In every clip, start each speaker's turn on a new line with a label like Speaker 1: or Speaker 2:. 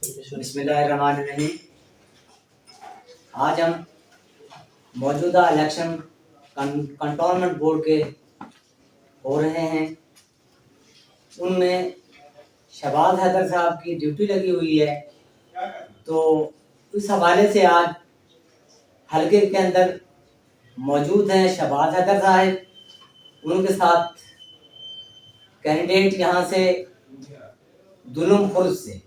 Speaker 1: بسم اللہ الرحمن الرحیم۔ آج ہم موجودہ الیکشن کنٹونمنٹ بورڈ کے ہو رہے ہیں، ان میں شہباز حیدر صاحب کی ڈیوٹی لگی ہوئی ہے، تو اس حوالے سے آج حلقے کے اندر موجود ہیں شہباز حیدر صاحب، ان کے ساتھ کینڈیڈیٹ یہاں سے دلم خرد سے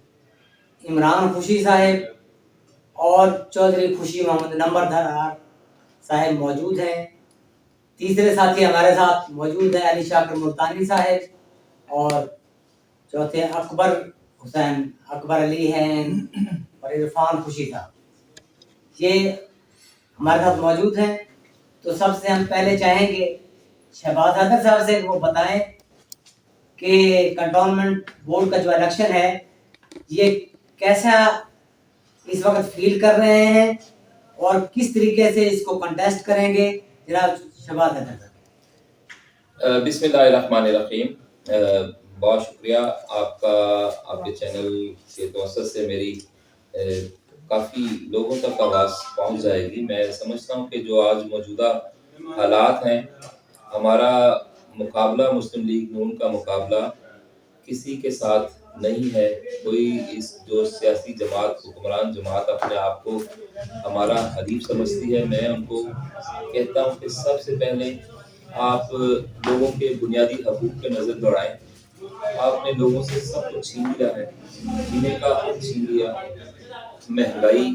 Speaker 1: عمران خوشی صاحب اور چودھری خوشی محمد نمبردار صاحب موجود ہیں۔ تیسرے ساتھی ہمارے ساتھ موجود ہیں علی شاکر ملتانی صاحب اور چوتھے اکبر حسین اکبر علی ہیں اور عرفان خوشی صاحب، یہ ہمارے ساتھ موجود ہیں۔ تو سب سے ہم پہلے چاہیں گے شہباز حیدر صاحب سے وہ بتائیں کہ کنٹونمنٹ بورڈ کا جو الیکشن ہے یہ کیسا اس وقت فیل کر رہے ہیں اور کس طریقے سے اس کو کنٹیسٹ کریں گے، جناب شہباز حیدر صاحب۔
Speaker 2: بسم اللہ الرحمن الرحیم۔ بہت شکریہ آپ کا، آپ کے چینل کے توسط سے میری کافی لوگوں تک آواز پہنچ جائے گی۔ میں سمجھتا ہوں کہ جو آج موجودہ حالات ہیں، ہمارا مقابلہ مسلم لیگ نون کا مقابلہ کسی کے ساتھ نہیں ہے۔ کوئی اس جو سیاسی جماعت، حکمران جماعت اپنے آپ کو ہمارا حریف سمجھتی ہے، میں ان کو کہتا ہوں کہ سب سے پہلے آپ لوگوں کے بنیادی حقوق پہ نظر دوڑائیں۔ آپ نے لوگوں سے سب کچھ چھین لیا ہے، جینے کا حق چھین لیا، مہنگائی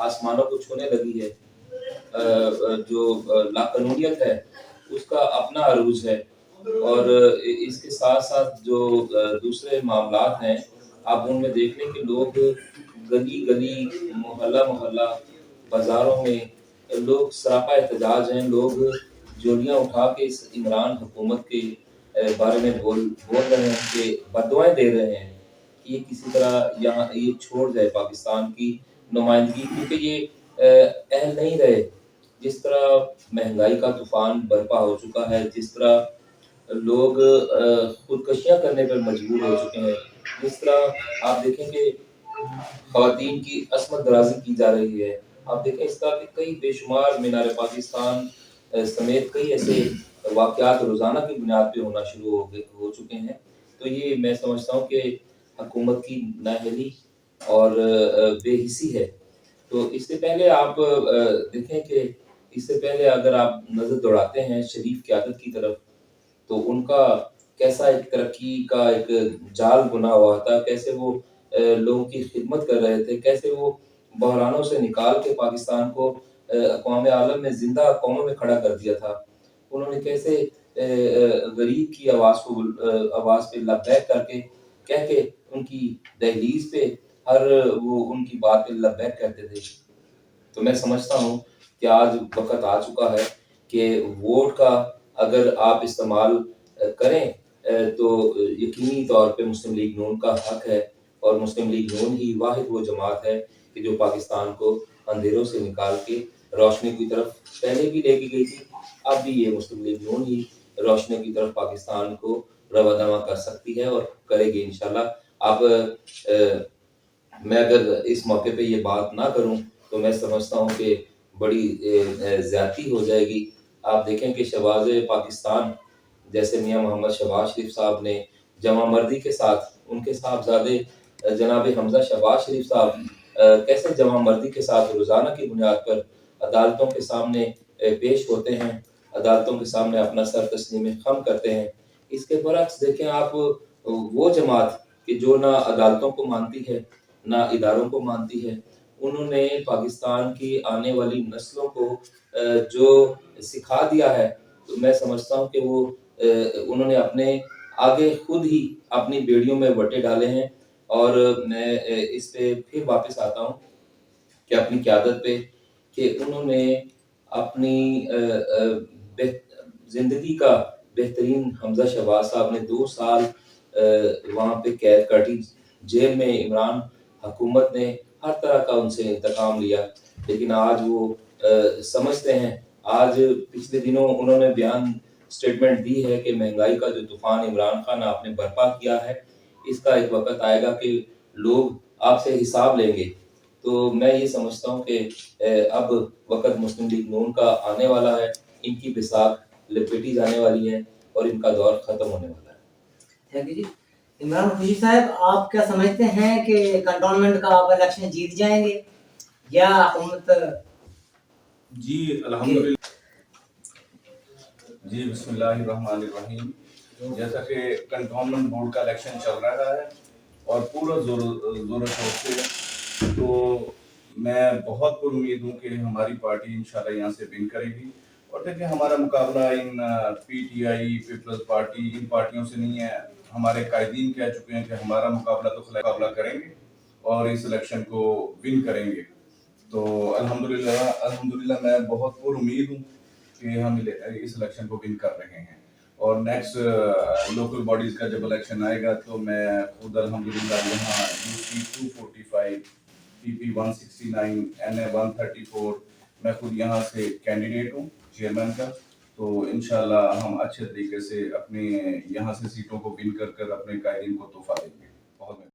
Speaker 2: آسمانوں کو چھونے لگی ہے، جو لاقانونیت ہے اس کا اپنا عروج ہے، اور اس کے ساتھ ساتھ جو دوسرے معاملات ہیں آپ ان میں دیکھ لیں کہ لوگ گلی گلی، محلہ محلہ، بازاروں میں لوگ سراپا احتجاج ہیں، لوگ جولیاں اٹھا کے اس عمران حکومت کے بارے میں بول رہے ہیں کہ بددعائیں دے رہے ہیں کہ یہ کسی طرح یہاں یہ چھوڑ جائے پاکستان کی نمائندگی، کیونکہ یہ اہل نہیں رہے۔ جس طرح مہنگائی کا طوفان برپا ہو چکا ہے، جس طرح لوگ خودکشیاں کرنے پر مجبور ہو چکے ہیں، جس طرح آپ دیکھیں کہ خواتین کی عصمت درازی کی جا رہی ہے، آپ دیکھیں اس طرح کے کئی بے شمار مینار پاکستان سمیت کئی ایسے واقعات روزانہ کی بنیاد پہ ہونا شروع ہو چکے ہیں، تو یہ میں سمجھتا ہوں کہ حکومت کی نااہلی اور بے حسی ہے۔ تو اس سے پہلے آپ دیکھیں کہ اس سے پہلے اگر آپ نظر دوڑاتے ہیں شریف قیادت کی طرف، تو ان کا کیسا ایک ترقی کا ایک جال بنا ہوا تھا، کیسے وہ لوگوں کی خدمت کر رہے تھے، کیسے وہ بحرانوں سے نکال کے پاکستان کو اقوام عالم میں زندہ قوموں میں کھڑا کر دیا تھا۔ انہوں نے کیسے غریب کی آواز پہ لبیک کر کے کہہ کے ان کی دہلیز پہ ہر وہ ان کی بات پہ لبیک کہتے تھے۔ تو میں سمجھتا ہوں کہ آج وقت آ چکا ہے کہ ووٹ کا اگر آپ استعمال کریں تو یقینی طور پہ مسلم لیگ نون کا حق ہے، اور مسلم لیگ نون ہی واحد وہ جماعت ہے کہ جو پاکستان کو اندھیروں سے نکال کے روشنی کی طرف پہلے بھی لے کے گئی تھی، اب بھی یہ مسلم لیگ نون ہی روشنی کی طرف پاکستان کو رواں کر سکتی ہے اور کرے گی انشاءاللہ۔ اب میں اگر اس موقع پہ یہ بات نہ کروں تو میں سمجھتا ہوں کہ بڑی زیادتی ہو جائے گی۔ آپ دیکھیں کہ شہباز پاکستان جیسے میاں محمد شہباز شریف صاحب نے جمع مردی کے ساتھ ان کے صاحبزادے جناب حمزہ شہباز شریف صاحب کیسے جمع مردی کے ساتھ روزانہ کی بنیاد پر عدالتوں کے سامنے پیش ہوتے ہیں، عدالتوں کے سامنے اپنا سر تسلیم خم کرتے ہیں۔ اس کے برعکس دیکھیں آپ وہ جماعت کہ جو نہ عدالتوں کو مانتی ہے نہ اداروں کو مانتی ہے، انہوں نے پاکستان کی آنے والی نسلوں کو جو سکھا دیا ہے، تو میں سمجھتا ہوں کہ وہ انہوں نے اپنے آگے خود ہی اپنی بیڑیوں میں وٹے ڈالے ہیں۔ اور میں اس پہ پھر واپس آتا ہوں کہ اپنی قیادت پہ کہ انہوں نے اپنی زندگی کا بہترین حمزہ شہباز صاحب نے 2 سال وہاں پہ قید کاٹی جیل میں، عمران حکومت نے ہر طرح کا ان سے انتقام لیا، لیکن آج وہ سمجھتے ہیں، آج پچھلے دنوں انہوں نے بیان سٹیٹمنٹ دی ہے کہ مہنگائی کا جو طوفان عمران خان آپ نے برپا کیا ہے، اس کا ایک وقت آئے گا کہ لوگ آپ سے حساب لیں گے. تو میں یہ سمجھتا ہوں کہ اب وقت مسلم لیگ نون کا آنے والا ہے. ان کی بساط لپیٹی جانے والی ہے اور ان کا دور ختم ہونے والا ہے.
Speaker 1: تھینک یو جی. عمران خوشی صاحب, آپ کیا سمجھتے ہیں کہ کنٹونمنٹ کا آپ الیکشن جیت جائیں گے یا حکومت؟
Speaker 3: جی الحمدللہ. جی بسم اللہ الرحمن الرحیم. جیسا کہ کنٹونمنٹ بورڈ کا الیکشن چل رہا ہے اور پورا زور و شور سے, تو میں بہت پر امید ہوں کہ ہماری پارٹی انشاءاللہ یہاں سے ون کرے گی. اور دیکھیں ہمارا مقابلہ ان P T I, peoples party, ان پارٹیوں سے نہیں ہے. ہمارے قائدین کہہ چکے ہیں کہ ہمارا مقابلہ تو مقابلہ کریں گے اور اس الیکشن کو ون کریں گے. تو الحمدللہ میں بہت پر امید ہوں کہ ہم اس الیکشن کو ون کر رہے ہیں. اور نیکسٹ لوکل باڈیز کا جب الیکشن آئے گا تو میں خود الحمدللہ یہاں UP 245, PP 169, NA 134 میں خود یہاں سے کینڈیڈیٹ ہوں چیئرمین کا. تو انشاءاللہ ہم اچھے طریقے سے اپنے یہاں سے سیٹوں کو ون کر اپنے قائدین کو تحفہ دیں گے. بہت